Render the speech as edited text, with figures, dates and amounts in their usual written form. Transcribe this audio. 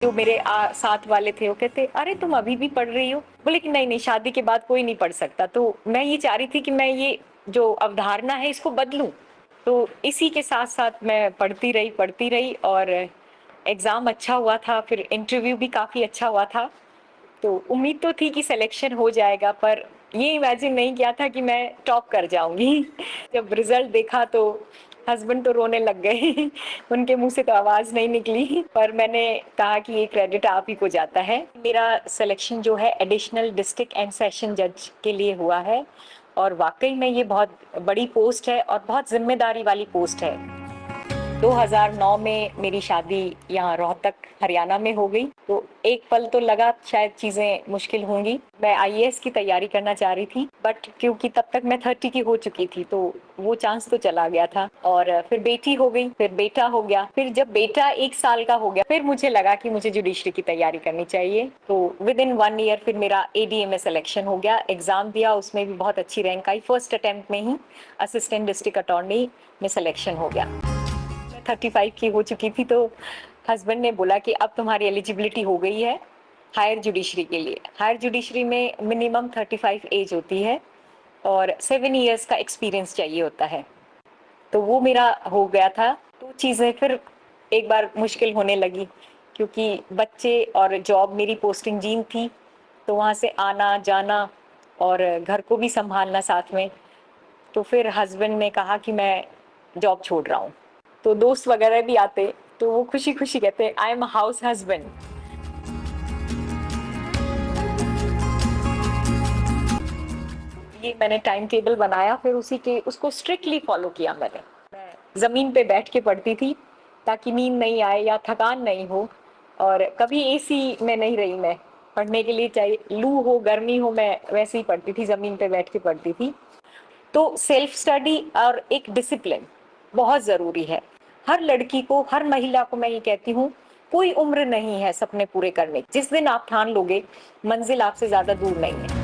जो मेरे साथ वाले थे वो कहते अरे तुम अभी भी पढ़ रही हो, बोले कि नहीं नहीं शादी के बाद कोई नहीं पढ़ सकता। तो मैं ये चाह रही थी कि मैं ये जो अवधारणा है इसको बदलूं। तो इसी के साथ साथ मैं पढ़ती रही और एग्जाम अच्छा हुआ था, फिर इंटरव्यू भी काफी अच्छा हुआ था। तो उम्मीद तो थी कि सिलेक्शन हो जाएगा, पर ये इमेजिन नहीं किया था कि मैं टॉप कर जाऊंगी। जब रिजल्ट देखा तो हस्बैंड तो रोने लग गए। उनके मुंह से तो आवाज नहीं निकली, पर मैंने कहा कि ये क्रेडिट आप ही को जाता है। मेरा सिलेक्शन जो है एडिशनल डिस्ट्रिक्ट एंड सेशन जज के लिए हुआ है, और वाकई में ये बहुत बड़ी पोस्ट है और बहुत जिम्मेदारी वाली पोस्ट है। 2009 में मेरी शादी यहाँ रोहतक हरियाणा में हो गई। तो एक पल तो लगा शायद चीजें मुश्किल होंगी। मैं आईएएस की तैयारी करना चाह रही थी, बट क्योंकि तब तक मैं 30 की हो चुकी थी तो वो चांस तो चला गया था। और फिर बेटी हो गई, फिर बेटा हो गया, फिर जब बेटा 1 साल का हो गया फिर मुझे लगा कि मुझे जुडिशरी की तैयारी करनी चाहिए। तो विद इन 1 ईयर फिर मेरा एडीए में सिलेक्शन हो गया। एग्जाम दिया, उसमें भी बहुत अच्छी रैंक आई। फर्स्ट अटेम्प्ट में ही असिस्टेंट डिस्ट्रिक्ट अटॉर्नी में सिलेक्शन हो गया। 35 की हो चुकी थी तो हस्बैंड ने बोला कि अब तुम्हारी एलिजिबिलिटी हो गई है हायर जुडिशरी के लिए। हायर जुडिशरी में मिनिमम 35 एज होती है और 7 इयर्स का एक्सपीरियंस चाहिए होता है। तो वो मेरा हो गया था। तो चीज़ें फिर एक बार मुश्किल होने लगी, क्योंकि बच्चे और जॉब, मेरी पोस्टिंग जींद थी तो वहाँ से आना जाना और घर को भी संभालना साथ में। तो फिर हस्बैंड ने कहा कि मैं जॉब छोड़ रहा हूँ। तो दोस्त वगैरह भी आते तो वो खुशी खुशी कहते आई एम हाउस हस्बैंड। ये मैंने टाइम टेबल बनाया, फिर उसी के उसको स्ट्रिक्टली फॉलो किया मैंने। मैं जमीन पे बैठ के पढ़ती थी ताकि नींद नहीं आए या थकान नहीं हो। और कभी एसी में नहीं रही मैं पढ़ने के लिए, चाहे लू हो गर्मी हो, मैं वैसे ही पढ़ती थी, जमीन पे बैठ के पढ़ती थी। तो सेल्फ स्टडी और एक डिसिप्लिन बहुत जरूरी है। हर लड़की को, हर महिला को मैं ये कहती हूँ, कोई उम्र नहीं है सपने पूरे करने की। जिस दिन आप ठान लोगे मंजिल आपसे ज्यादा दूर नहीं है।